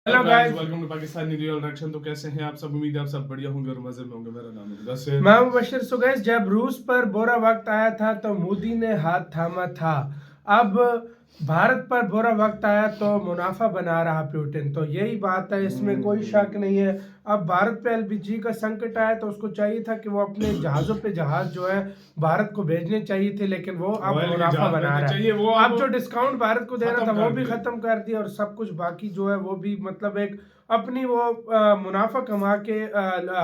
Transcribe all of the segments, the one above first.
Hello guys, welcome to Pakistani real reaction. तो कैसे हैं आप सब? उम्मीद है आप सब बढ़िया होंगे और मजे में होंगे। मेरा नाम है मुदस्सिर। मैं मुबशिर। सो गाइस, जब रूस पर बुरा वक्त आया था तो मोदी ने हाथ थामा था। अब भारत पर बुरा वक्त आया तो मुनाफा बना रहा पुतिन। तो यही बात है, इसमें कोई शक नहीं है। अब भारत पे एलपीजी का संकट आया तो उसको चाहिए था कि वो अपने जहाजों पे जहाज जो है भारत को भेजने चाहिए थे, लेकिन वो अब ऑयल के मुनाफा जहाज बना भेजने रहा चाहिए, वो है। अब अब जो डिस्काउंट भारत को देना था खत्म वो कर भी दिया। खत्म कर दिया, और सब कुछ बाकी जो है वो भी मतलब एक अपनी वो मुनाफा कमा के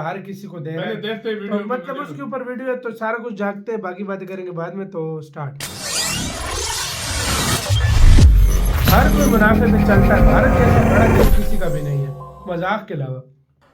हर किसी को दे रहा पहले है। देखते तो वीडियो मतलब उसके ऊपर वीडियो है तो सारा कुछ झांकते हैं, बाकी बातें करेंगे बाद में। तो स्टार्ट। हर कोई मुनाफे में चलता है, भारत जैसे बड़ा देश किसी का भी नहीं है, मजाक के अलावा।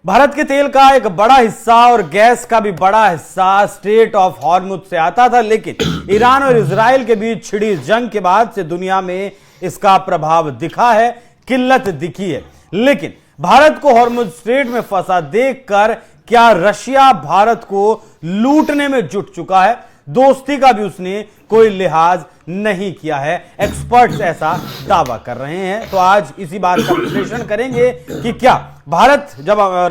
भारत के तेल का एक बड़ा हिस्सा और गैस का भी बड़ा हिस्सा स्ट्रेट ऑफ हॉर्मुज से आता था, लेकिन ईरान और इजराइल के बीच छिड़ी जंग के बाद से दुनिया में इसका प्रभाव दिखा है, किल्लत दिखी है। लेकिन भारत को हॉर्मुज स्ट्रेट में फंसा देखकर क्या रशिया भारत को लूटने में जुट चुका है? दोस्ती का भी उसने कोई लिहाज नहीं किया है, एक्सपर्ट्स ऐसा दावा कर रहे हैं। तो आज इसी बात का विश्लेषण करेंगे कि क्या भारत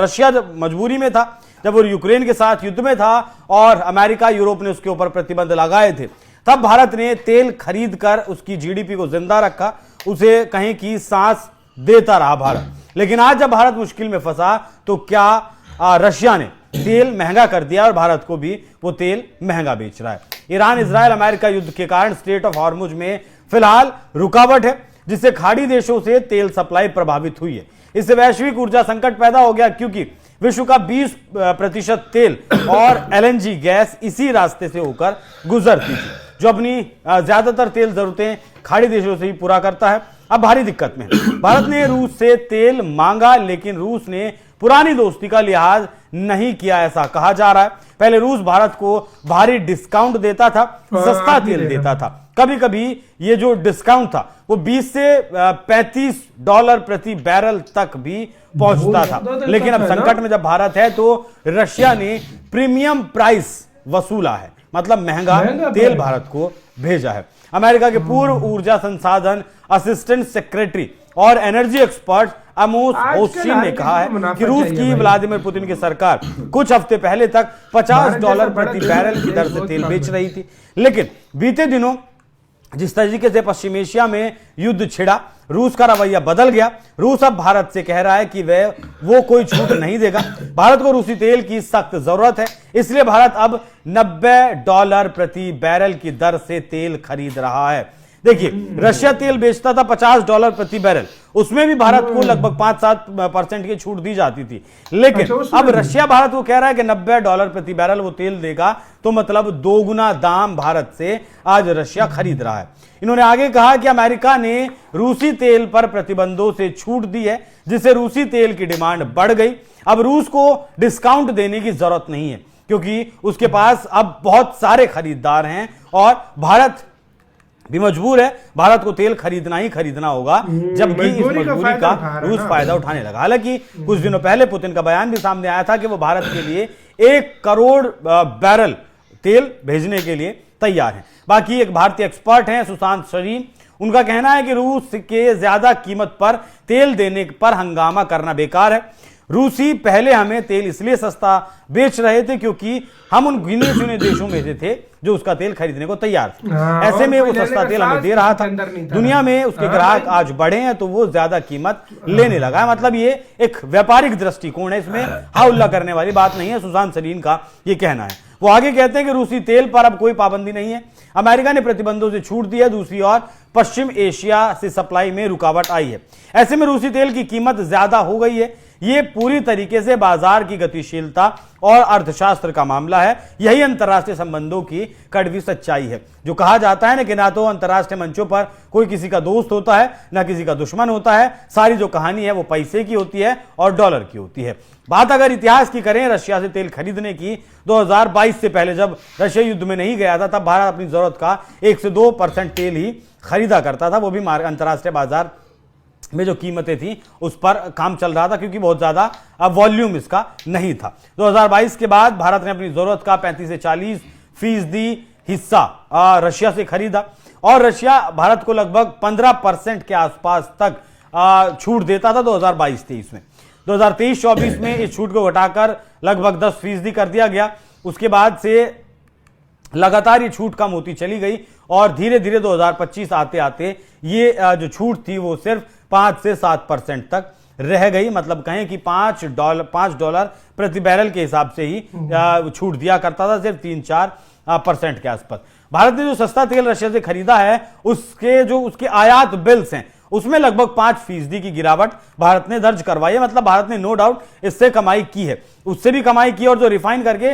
रशिया जब मजबूरी में था, जब वो यूक्रेन के साथ युद्ध में था और अमेरिका यूरोप ने उसके ऊपर प्रतिबंध लगाए थे, तब भारत ने तेल खरीद कर उसकी जीडीपी को जिंदा रखा, उसे कहीं की सांस देता रहा भारत। लेकिन आज जब भारत मुश्किल में फंसा तो क्या रशिया ने तेल महंगा कर दिया और भारत को भी वो तेल महंगा बेच रहा है। ईरान इजराइल अमेरिका युद्ध के कारण स्ट्रेट ऑफ हॉर्मुज में फिलहाल रुकावट है, जिससे खाड़ी देशों से तेल सप्लाई प्रभावित हुई है। इससे वैश्विक ऊर्जा संकट पैदा हो गया, क्योंकि विश्व का 20% तेल और एलएनजी गैस इसी रास्ते से होकर गुजरती थी, जो अपनी ज्यादातर तेल जरूरतें खाड़ी देशों से ही पूरा करता है। अब भारी दिक्कत में है। भारत ने रूस से तेल मांगा, लेकिन रूस ने पुरानी दोस्ती का लिहाज नहीं किया, ऐसा कहा जा रहा है। पहले रूस भारत को भारी डिस्काउंट देता था, सस्ता तेल देता था। कभी कभी ये जो डिस्काउंट था वो 20 से $35 प्रति बैरल तक भी पहुंचता था। लेकिन अब संकट में जब भारत है तो रशिया ने प्रीमियम प्राइस वसूला है, मतलब महंगा तेल भारत को भेजा है। अमेरिका के पूर्व ऊर्जा संसाधन असिस्टेंट सेक्रेटरी और एनर्जी एक्सपर्ट अमोस होस्टिन ने कहा है कि रूस की व्लादिमीर पुतिन की सरकार कुछ हफ्ते पहले तक $50 प्रति बैरल की दर से तेल बेच रही थी। लेकिन बीते दिनों जिस तरीके से पश्चिम एशिया में युद्ध छिड़ा, रूस का रवैया बदल गया। रूस अब भारत से कह रहा है कि वो कोई छूट नहीं देगा। भारत को रूसी तेल की सख्त जरूरत है, इसलिए भारत अब $90 प्रति बैरल की दर से तेल खरीद रहा है। देखिए, रशिया तेल बेचता था $50 प्रति बैरल, उसमें भी भारत को लगभग 5-7% की छूट दी जाती थी। लेकिन अब रशिया भारत को कह रहा है कि $90 प्रति बैरल वो तेल देगा, तो मतलब 2 गुना दाम भारत से आज रशिया खरीद रहा है। इन्होंने आगे कहा कि अमेरिका ने रूसी तेल पर प्रतिबंधों से छूट दी है, जिससे रूसी तेल की डिमांड बढ़ गई। अब रूस को डिस्काउंट देने की जरूरत नहीं है, क्योंकि उसके पास अब बहुत सारे खरीदार हैं और भारत भी मजबूर है। भारत को तेल खरीदना ही खरीदना होगा, जबकि इस मजबूरी का रूस फायदा उठाने लगा। हालांकि कुछ दिनों पहले पुतिन का बयान भी सामने आया था कि वो भारत के लिए 1 करोड़ बैरल तेल भेजने के लिए तैयार हैं। बाकी एक भारतीय एक्सपर्ट हैं सुशांत शरीन, उनका कहना है कि रूस के ज्यादा कीमत पर तेल देने पर हंगामा करना बेकार है। रूसी पहले हमें तेल इसलिए सस्ता बेच रहे थे क्योंकि हम उन गिने चुने देशों में से थे जो उसका तेल खरीदने को तैयार थे। ऐसे में वो सस्ता तेल हमें दे रहा था। दुनिया में उसके ग्राहक आज बढ़े हैं तो वो ज्यादा कीमत लेने लगा है। मतलब ये एक व्यापारिक दृष्टिकोण है, इसमें हाउल्ला करने वाली बात नहीं है। सुशांत शरीन का ये कहना है। वो आगे कहते हैं कि रूसी तेल पर अब कोई पाबंदी नहीं है, अमेरिका ने प्रतिबंधों से छूट दी है। दूसरी ओर पश्चिम एशिया से सप्लाई में रुकावट आई है। ऐसे में रूसी तेल की कीमत ज्यादा हो गई है। ये पूरी तरीके से बाजार की गतिशीलता और अर्थशास्त्र का मामला है। यही अंतर्राष्ट्रीय संबंधों की कड़वी सच्चाई है। जो कहा जाता है ना कि ना तो अंतर्राष्ट्रीय मंचों पर कोई किसी का दोस्त होता है, ना किसी का दुश्मन होता है। सारी जो कहानी है वो पैसे की होती है और डॉलर की होती है। बात अगर इतिहास की करें रशिया से तेल खरीदने की, 2022 से पहले जब रशिया युद्ध में नहीं गया था, तब भारत अपनी जरूरत का 1 से 2% तेल ही खरीदा करता था। वो भी अंतर्राष्ट्रीय बाजार में जो कीमतें थी उस पर काम चल रहा था, क्योंकि बहुत ज्यादा वॉल्यूम इसका नहीं था। 2022 के बाद भारत ने अपनी जरूरत का 35 से 40% हिस्सा रशिया से खरीदा और रशिया भारत को लगभग 15% के आसपास तक छूट देता था 2022-23 में। 2023-24 में इस छूट को घटाकर लगभग 10% कर दिया गया। उसके बाद से लगातार ये छूट कम होती चली गई और धीरे धीरे 2025 आते आते ये जो छूट थी वो सिर्फ 5 से 7% तक रह गई। मतलब कहें कि $5 प्रति बैरल के हिसाब से ही छूट दिया करता था, सिर्फ 3-4% के आसपास। भारत ने जो सस्ता तेल रशिया से खरीदा है उसके आयात बिल्स हैं उसमें लगभग 5% की गिरावट भारत ने दर्ज करवाई है। मतलब भारत ने नो डाउट इससे कमाई की है, उससे भी कमाई की, और जो रिफाइन करके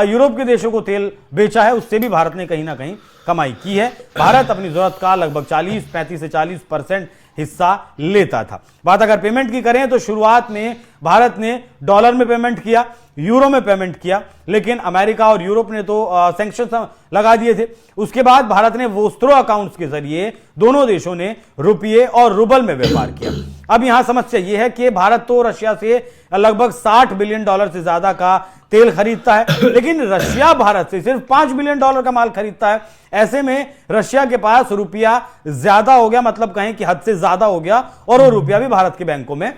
यूरोप के देशों को तेल बेचा है उससे भी भारत ने कहीं ना कहीं कमाई की है। भारत अपनी जरूरत का लगभग 35 से 40% हिस्सा लेता था। बात अगर पेमेंट की करें तो शुरुआत में भारत ने डॉलर में पेमेंट किया, यूरो में पेमेंट किया, लेकिन अमेरिका और यूरोप ने तो सैंक्शन लगा दिए थे। उसके बाद भारत ने वोस्त्रो अकाउंट्स के जरिए दोनों देशों ने रुपये और रूबल में व्यापार किया। अब यहां समस्या यह है कि भारत तो रशिया से लगभग $60 बिलियन से ज्यादा का तेल खरीदता है, लेकिन रशिया भारत से सिर्फ $5 बिलियन का माल खरीदता है। ऐसे में रशिया के पास रुपया ज्यादा हो गया, मतलब कहें कि हद से ज्यादा हो गया, और वो रुपया भी भारत के बैंकों में।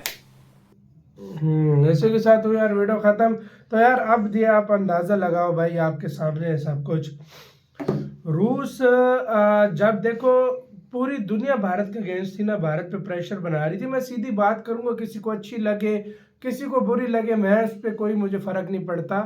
इसी के साथ हुई यार वीडियो खत्म। तो यार अब दिया आप अंदाजा लगाओ भाई, आपके सामने है सब कुछ। रूस जब देखो पूरी दुनिया भारत के अगेंस्ट थी ना, भारत पे प्रेशर बना रही थी। मैं सीधी बात करूंगा, किसी को अच्छी लगे किसी को बुरी लगे, मैं उस पर कोई मुझे फर्क नहीं पड़ता।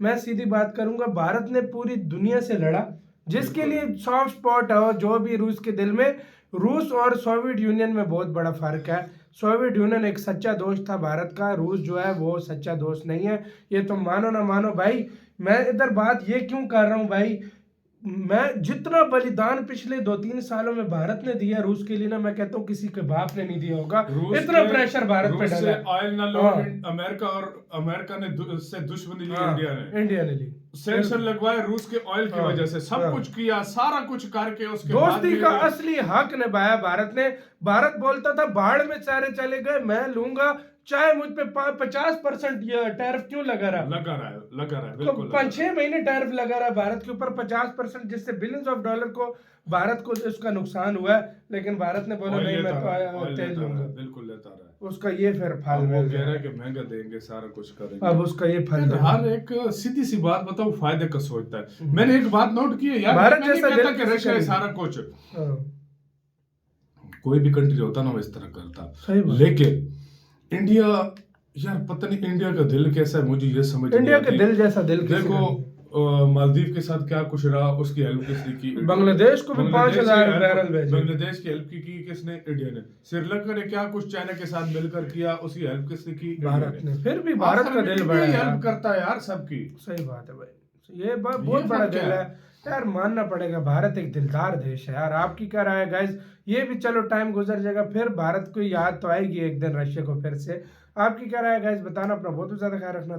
मैं सीधी बात करूंगा, भारत ने पूरी दुनिया से लड़ा, जिसके लिए सॉफ्ट स्पॉट हो जो भी रूस के दिल में। रूस और सोवियत यूनियन में बहुत बड़ा फर्क है। सोवियत यूनियन एक सच्चा दोस्त था भारत का, रूस जो है वो सच्चा दोस्त नहीं है। ये तो मानो ना मानो भाई। मैं इधर बात ये क्यों कर रहा हूँ भाई, मैं जितना बलिदान पिछले 2-3 सालों में भारत ने दिया रूस के लिए ना, मैं कहता हूँ किसी के बाप ने नहीं दिया होगा। इतना प्रेशर भारत पे डाला। ऑयल ना लो, अमेरिका ने से दुश्मनी ली, इंडिया ने ली। सैंक्शन लगवाए रूस के ऑयल की वजह से, सब कुछ किया, सारा कुछ करके उसके दोस्ती का असली हक निभाया भारत ने। भारत बोलता था बाढ़ में सारे चले गए, मैं लूंगा, चाहे मुझ पे 50% टैरिफ क्यों लगा रहा है बिल्कुल। 5-6 महीने टैरिफ लगा रहा है भारत के ऊपर 50%, जिससे बिलियंस ऑफ डॉलर को भारत को इसका नुकसान हुआ है। लेकिन भारत ने बोला नहीं, मैं तो तेल लूंगा, बिल्कुल लेता रहा। उसका ये फिर फल वो कह रहा है कि महंगा देंगे, सारा कुछ करेंगे, अब उसका ये फल। हर एक सीधी सी बात बताओ, फायदे का सोचता है। मैंने एक बात नोट की है यार, भारत जैसा कि रशिया सारा कुछ, कोई भी कंट्री होता ना वो इस तरह करता, लेकिन इंडिया यार पता नहीं इंडिया का दिल कैसा है, मुझे ये समझ नहीं इंडिया के दिल जैसा दिल देखो। मालदीव के साथ क्या कुछ रहा, उसकी हेल्प किसने की? बांग्लादेश को भी 5,000 बैरल भेजे। बांग्लादेश की हेल्प की किसने? इंडिया ने। श्रीलंका ने क्या कुछ चाइना के साथ मिलकर किया, उसकी हेल्प किसने की? भारत ने। फिर भी भारत का दिल बड़ा है, हेल्प करता है यार सबकी। सही बात है भाई, ये बहुत बड़ा दिल है यार, मानना पड़ेगा। भारत एक दिलदार देश है यार। आपकी क्या राय है गाइस? ये भी चलो टाइम गुजर जाएगा, फिर भारत को याद तो आएगी एक दिन रशिया को फिर से। आपकी क्या राय है गाइस? बताना, अपना बहुत ज्यादा ख्याल रखना।